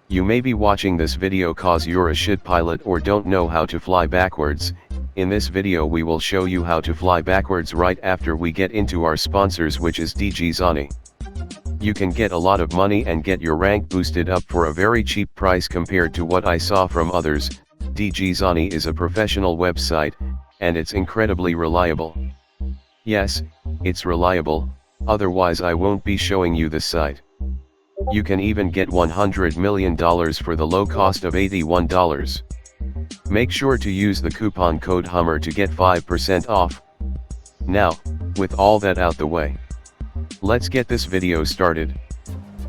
You may be watching this video cause you're a shit pilot or don't know how to fly backwards. In this video we will show you how to fly backwards right after we get into our sponsors, which is DGZani. You can get a lot of money and get your rank boosted up for a very cheap price compared to what I saw from others. DGZani is a professional website, and it's incredibly reliable. Yes, it's reliable, otherwise I won't be showing you this site. You can even get $100 million for the low cost of $81. Make sure to use the coupon code HUMMER to get 5% off. Now, with all that out the way, let's get this video started.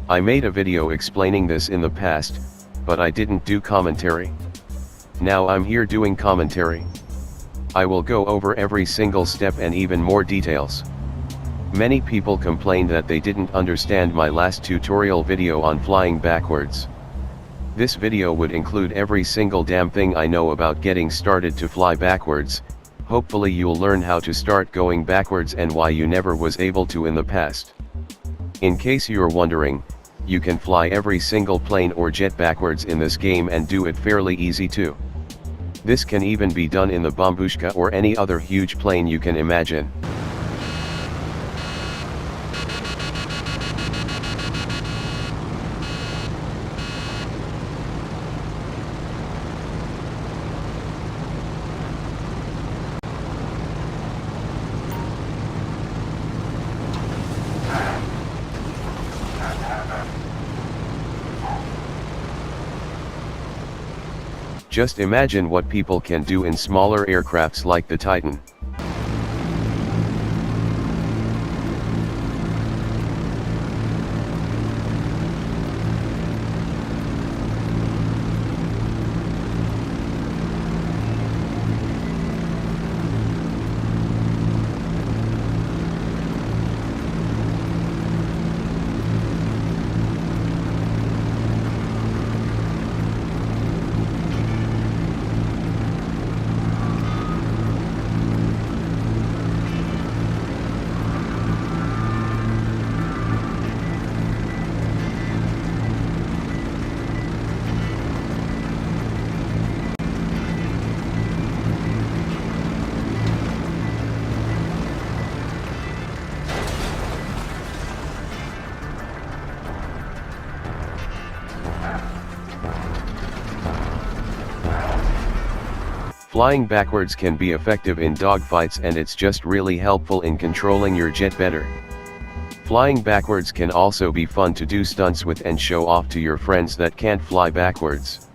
I made a video explaining this in the past, but I didn't do commentary. Now I'm here doing commentary. I will go over every single step and even more details. Many people complained that they didn't understand my last tutorial video on flying backwards. This video would include every single damn thing I know about getting started to fly backwards. Hopefully you'll learn how to start going backwards and why you never was able to in the past. In case you're wondering, you can fly every single plane or jet backwards in this game and do it fairly easy too. This can even be done in the Bombushka or any other huge plane you can imagine. Just imagine what people can do in smaller aircrafts like the Titan. Flying backwards can be effective in dogfights, and it's just really helpful in controlling your jet better. Flying backwards can also be fun to do stunts with and show off to your friends that can't fly backwards.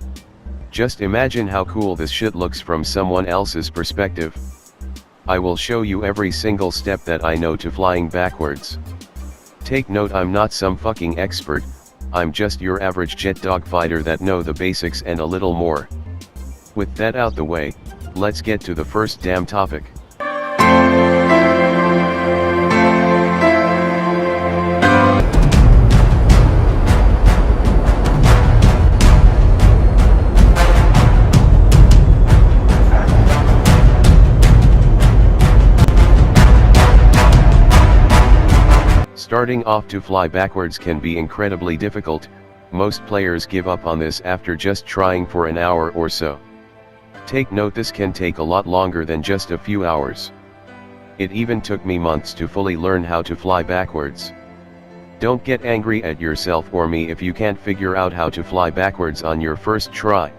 Just imagine how cool this shit looks from someone else's perspective. I will show you every single step that I know to flying backwards. Take note, I'm not some fucking expert, I'm just your average jet dogfighter that know the basics and a little more. With that out the way, let's get to the first damn topic. Starting off to fly backwards can be incredibly difficult. Most players give up on this after just trying for an hour or so. Take note, this can take a lot longer than just a few hours. It even took me months to fully learn how to fly backwards. Don't get angry at yourself or me if you can't figure out how to fly backwards on your first try.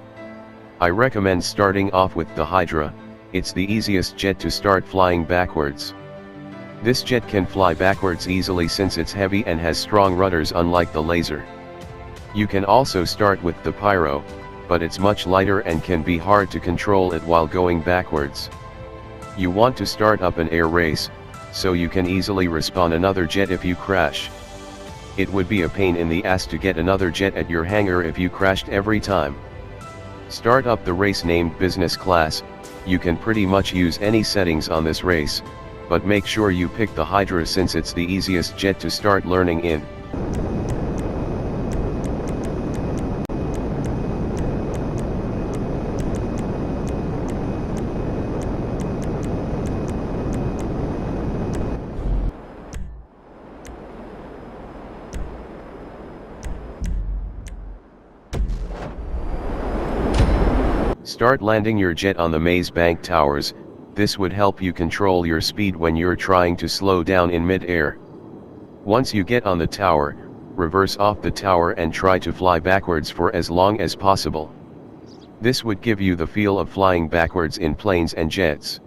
I recommend starting off with the Hydra. It's the easiest jet to start flying backwards. This jet can fly backwards easily since it's heavy and has strong rudders, unlike the Laser. You can also start with the Pyro, but it's much lighter and can be hard to control it while going backwards. You want to start up an air race, so you can easily respawn another jet if you crash. It would be a pain in the ass to get another jet at your hangar if you crashed every time. Start up the race named Business Class. You can pretty much use any settings on this race, but make sure you pick the Hydra since it's the easiest jet to start learning in. Start landing your jet on the maze bank towers. This would help you control your speed when you're trying to slow down in mid-air. Once you get on the tower, reverse off the tower and try to fly backwards for as long as possible. This would give you the feel of flying backwards in planes and jets.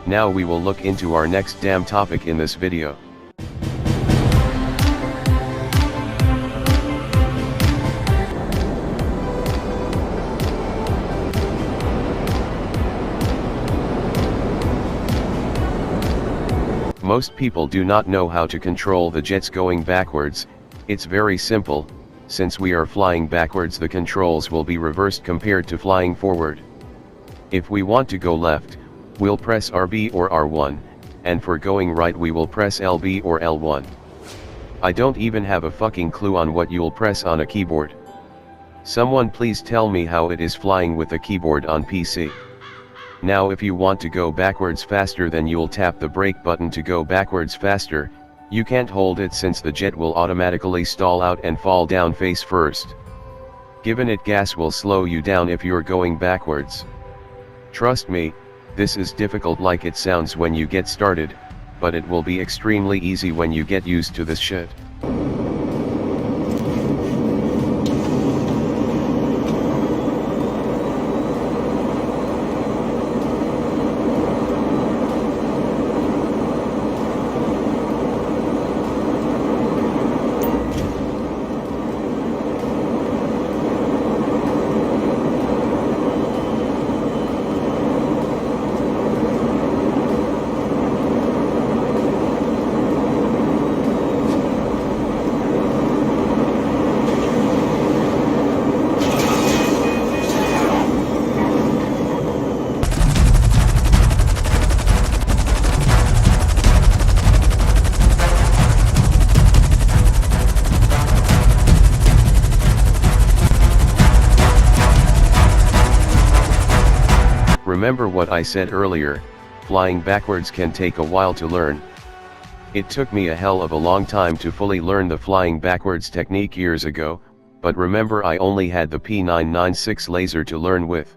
Now we will look into our next dam topic in this video. Most people do not know how to control the jets going backwards. It's very simple. Since we are flying backwards, the controls will be reversed compared to flying forward. If we want to go left, we'll press RB or R1, and for going right we will press LB or L1. I don't even have a fucking clue on what you'll press on a keyboard. Someone please tell me how it is flying with a keyboard on PC. Now if you want to go backwards faster, then you'll tap the brake button to go backwards faster. You can't hold it since the jet will automatically stall out and fall down face first. Giving it gas will slow you down if you're going backwards. Trust me, this is difficult like it sounds when you get started, but it will be extremely easy when you get used to this shit. Remember what I said earlier, flying backwards can take a while to learn. It took me a hell of a long time to fully learn the flying backwards technique years ago, but remember I only had the P996 laser to learn with.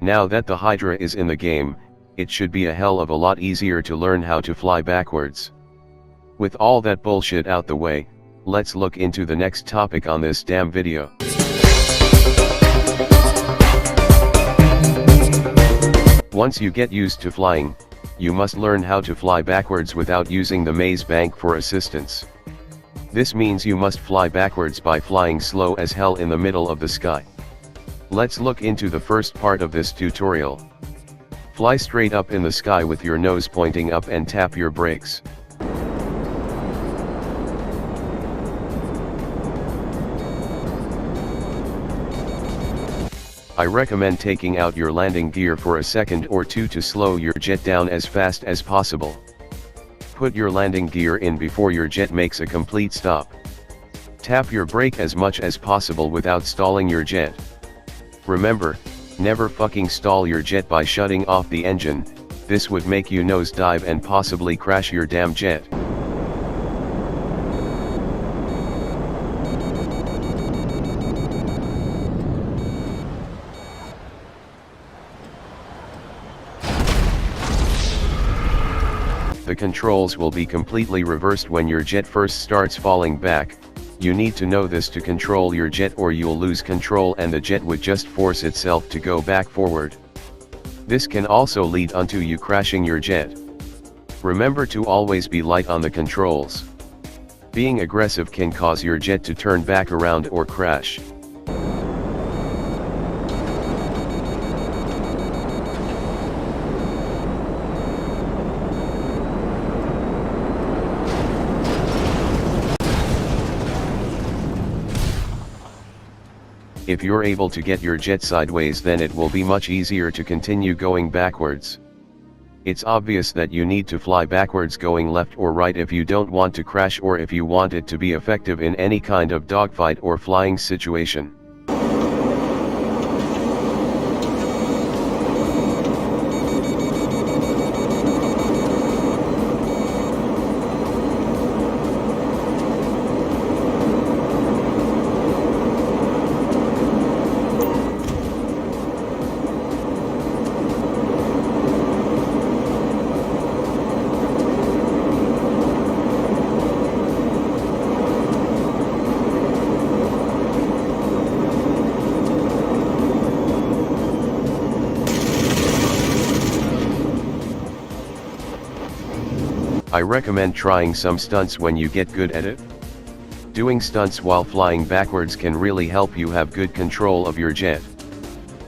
Now that the Hydra is in the game, it should be a hell of a lot easier to learn how to fly backwards. With all that bullshit out the way, let's look into the next topic on this damn video. Once you get used to flying, you must learn how to fly backwards without using the maze bank for assistance. This means you must fly backwards by flying slow as hell in the middle of the sky. Let's look into the first part of this tutorial. Fly straight up in the sky with your nose pointing up and tap your brakes. I recommend taking out your landing gear for a second or two to slow your jet down as fast as possible. Put your landing gear in before your jet makes a complete stop. Tap your brake as much as possible without stalling your jet. Remember, never fucking stall your jet by shutting off the engine. This would make you nosedive and possibly crash your damn jet. The controls will be completely reversed when your jet first starts falling back. You need to know this to control your jet, or you'll lose control and the jet would just force itself to go back forward. This can also lead unto you crashing your jet. Remember to always be light on the controls. Being aggressive can cause your jet to turn back around or crash. If you're able to get your jet sideways, then it will be much easier to continue going backwards. It's obvious that you need to fly backwards going left or right if you don't want to crash or if you want it to be effective in any kind of dogfight or flying situation. I recommend trying some stunts when you get good at it. Doing stunts while flying backwards can really help you have good control of your jet.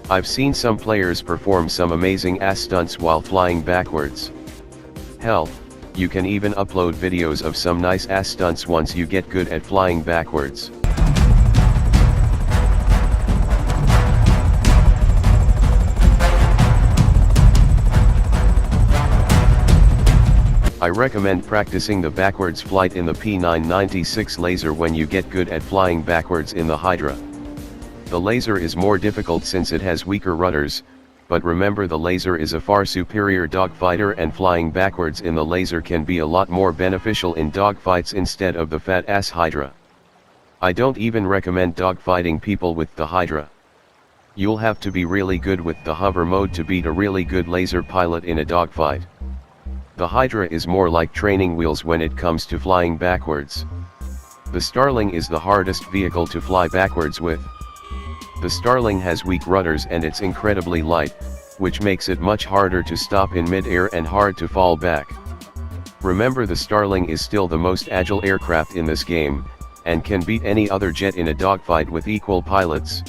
I've seen some players perform some amazing ass stunts while flying backwards. Hell, you can even upload videos of some nice ass stunts once you get good at flying backwards. I recommend practicing the backwards flight in the P996 Laser when you get good at flying backwards in the Hydra. The Laser is more difficult since it has weaker rudders, but remember the Laser is a far superior dogfighter and flying backwards in the Laser can be a lot more beneficial in dogfights instead of the fat ass Hydra. I don't even recommend dogfighting people with the Hydra. You'll have to be really good with the hover mode to beat a really good Laser pilot in a dogfight. The Hydra is more like training wheels when it comes to flying backwards. The Starling is the hardest vehicle to fly backwards with. The Starling has weak rudders and it's incredibly light, which makes it much harder to stop in mid-air and hard to fall back. Remember the Starling is still the most agile aircraft in this game, and can beat any other jet in a dogfight with equal pilots.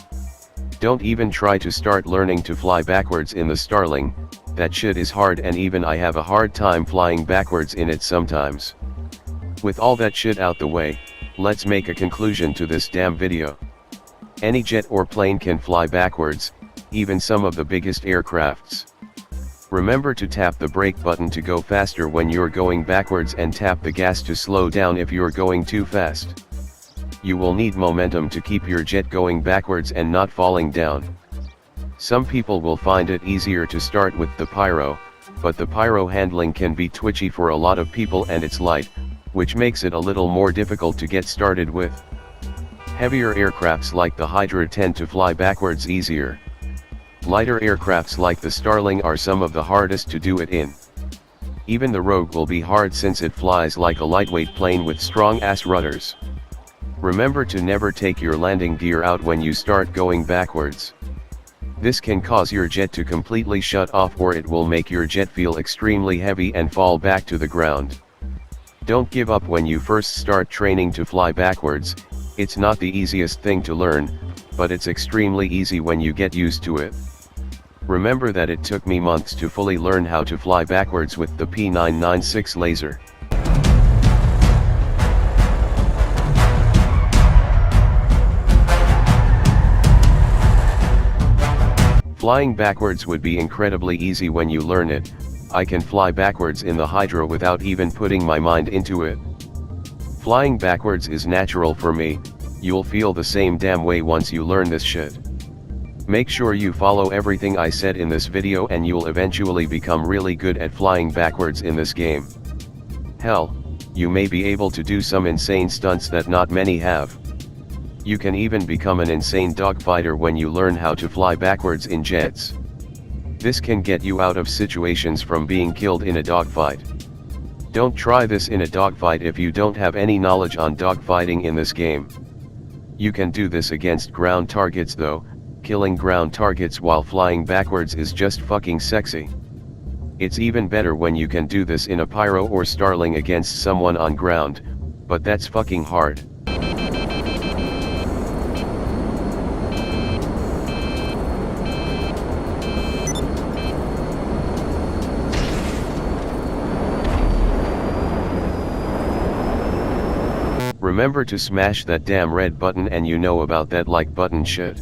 Don't even try to start learning to fly backwards in the Starling. That shit is hard and even I have a hard time flying backwards in it sometimes. With all that shit out the way, let's make a conclusion to this damn video. Any jet or plane can fly backwards, even some of the biggest aircrafts. Remember to tap the brake button to go faster when you're going backwards and tap the gas to slow down if you're going too fast. You will need momentum to keep your jet going backwards and not falling down. Some people will find it easier to start with the pyro, but the pyro handling can be twitchy for a lot of people and it's light, which makes it a little more difficult to get started with. Heavier aircrafts like the Hydra tend to fly backwards easier. Lighter aircrafts like the Starling are some of the hardest to do it in. Even the Rogue will be hard since it flies like a lightweight plane with strong ass rudders. Remember to never take your landing gear out when you start going backwards. This can cause your jet to completely shut off or it will make your jet feel extremely heavy and fall back to the ground. Don't give up when you first start training to fly backwards. It's not the easiest thing to learn, but it's extremely easy when you get used to it. Remember that it took me months to fully learn how to fly backwards with the P996 Laser. Flying backwards would be incredibly easy when you learn it. I can fly backwards in the Hydra without even putting my mind into it. Flying backwards is natural for me. You'll feel the same damn way once you learn this shit. Make sure you follow everything I said in this video and you'll eventually become really good at flying backwards in this game. Hell, you may be able to do some insane stunts that not many have. You can even become an insane dogfighter when you learn how to fly backwards in jets. This can get you out of situations from being killed in a dogfight. Don't try this in a dogfight if you don't have any knowledge on dogfighting in this game. You can do this against ground targets though. Killing ground targets while flying backwards is just fucking sexy. It's even better when you can do this in a pyro or Starling against someone on ground, but that's fucking hard. Remember to smash that damn red button and you know about that like button shit.